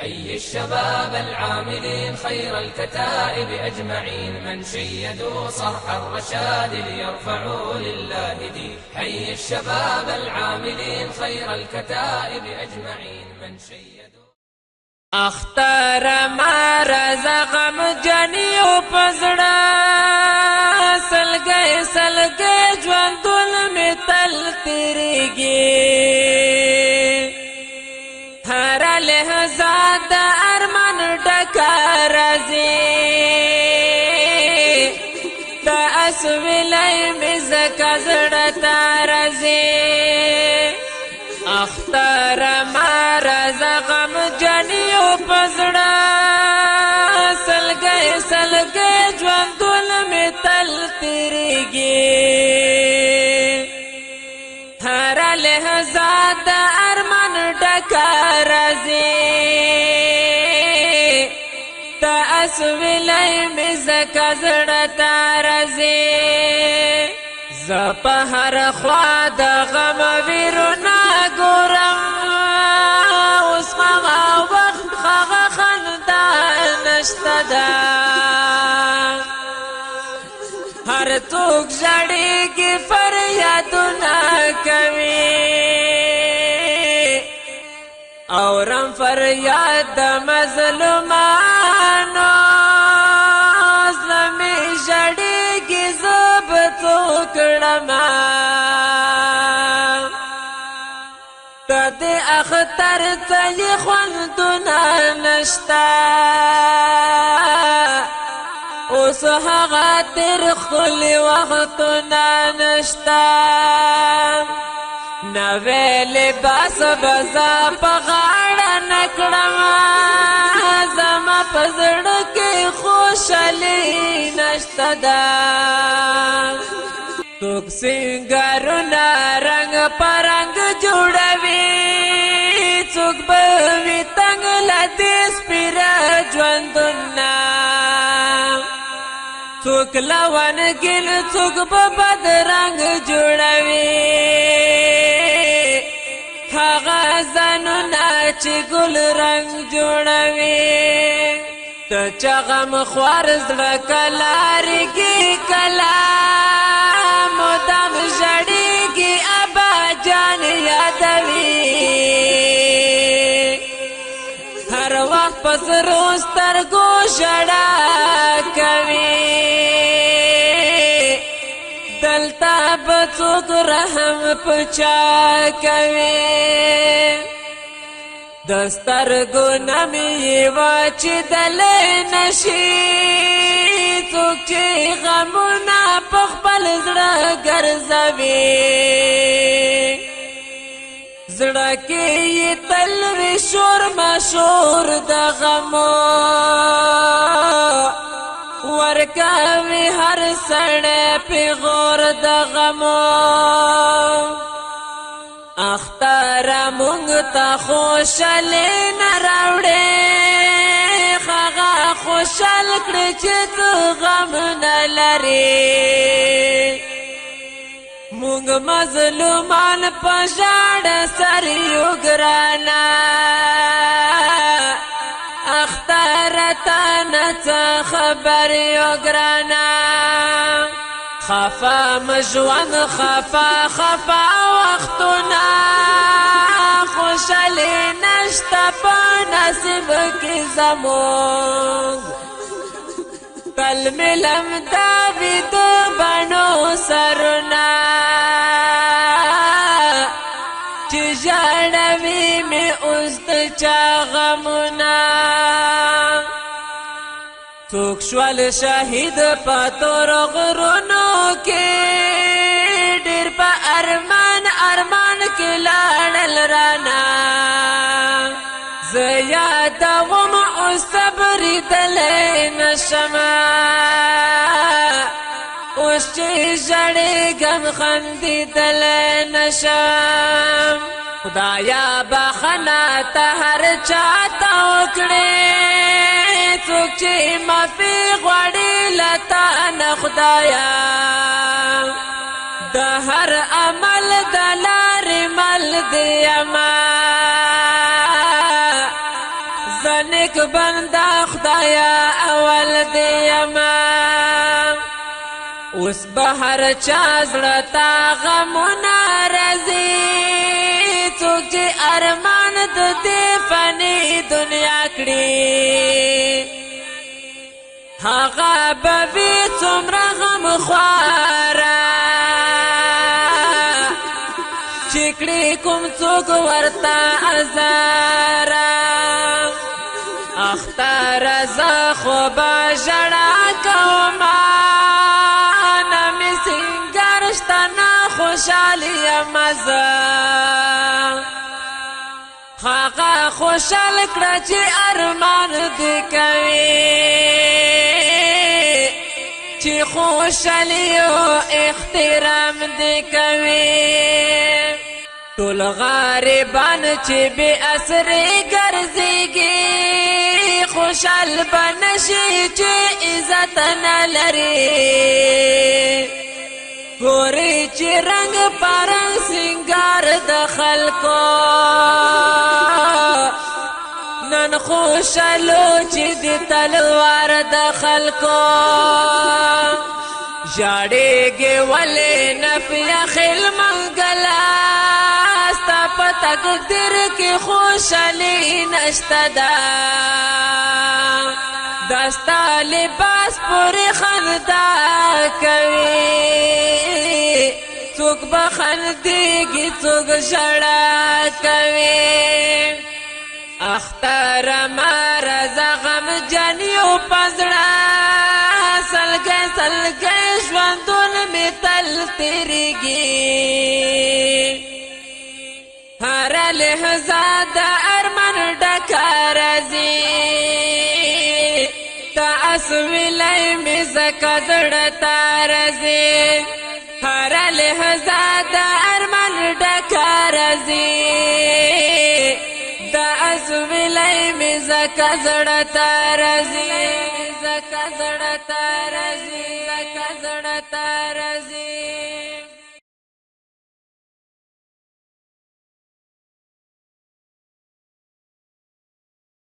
حي الشباب العاملين خير الكتائب أجمعين من شيدوا صرح الرشاد ليرفعوا لله دين. حي الشباب العاملين خير الكتائب أجمعين من شيدوا. اختار ما رزقم جنیو پزڑا سلگئے سلگئے جوندل میں تل تیریگی ہر لحظہ دا ارمان ڈکا رزی دا اسویلائی مزکا زڑتا رزی اختار ما رزقم جنیو پزڑا سلگئے سلگئے جوندل میں تل تیریگی ہر لحظہ دا ارمان ڈکا رزی تا اسویلائی مزکا زڑتا رزی زپا ہر خوا دا غم ویرونا گورم اس خغا وقت خغا خندا نشتا دا ہر توک جڑی کی فریادونا کوي اورم فریاد دا مظلومانو ظلمی جڑی کی زبتو کڑما تد اختر تلی خوندنا نشتا اس حقا تر خلی وقتنا نشتا نوے لباس بزا پغاڑا نکڑما زما پزڑ کی خوشالی نشتا دا توک سنگارونا رنگ پرنگ جوڑوی څوک بوی تنگ لدیس پیرا جوندنا څوک لون گل څوک بد رنگ جوڑوی هغه زنونا چې گل رنگ جوڑوی ته چغم خوار زړه کلارګي کلا مدام جړېږي ابا جان یادوي هر وخت پس روز سترګو ژړا کوي دلته به څوک رحم پچا کوي د سترګو نمې واچېدلی نشي څوک چې غمونه په خپل زړه ګرځوي زړه کې یې تل وي شور مشور د غمو ورکوي هر سړی پیغور د غمو اختار مونږ ته خوشالي نه راوړې هغه خوشحال کړې چې ته غم نه لرې مونږ مظلومان په ژاړه سر یو ګرانه اختار تا نه څه خبر یو ګرانه خفا مجوان خفا خفا وختنا خوشالی نشتا پا نصیب کی زمون کل ملم داوید بنو سرنا چی جاڑوی میں ازد چا غمنا څوک شول شهید په تور غرونو کې ډېر په ارمان ارمان کې لاړل رانا زه یادوم اوس صبرېدلی نشم اوس چې ژړېږم خندېدلی نشم خدایا بخښنه ته هر چاته وکړې څوک چې معافي غواړي له تا نه خدایا د هر عمل د لارې مل دی یما زنک بندا خدایا اول دیما اوس بهر چا زړه تا غمونه راځي څوک چې ارمان د دې فاني دنیا کړي هغه به وي څومره غمخواره چې کړي کوم څوک ورته ازاره اختر زه خو به ژړا کومه نه مې سینګار شته نه خوشحالي یم زه هغه خوشحال کړه چې ارمان دې کوي چې خوشحالي او احترام دې کوي ټول غریبان چې بې اسرې ګرځېږي خوشحال به نشي چې عزت نه لري ګورې چې رنګ پرنګ سینګار د خلکو نن خوشحالو چې د تلوار د خلکو ژاړېږي ولې نفي خیل منګله ستا په تقدیر کې خوشحالي نشته ده دا ستا لباس پورې خندا کوي څوک به خندېږي څوک ژړا کوي اختر ما رضا غمجن یو په زړه سلګی سلګی ژوندون مې تل تېرېږي هره لحظه د ارمان ډکه راځي تا اسویلی مې ځکه زړه ته راځي هره لحظه د ارمان ډکه راځي دا اسویلی مې ځکه زړه ته راځي ځکه زړه ته راځي ځکه زړه ته راځي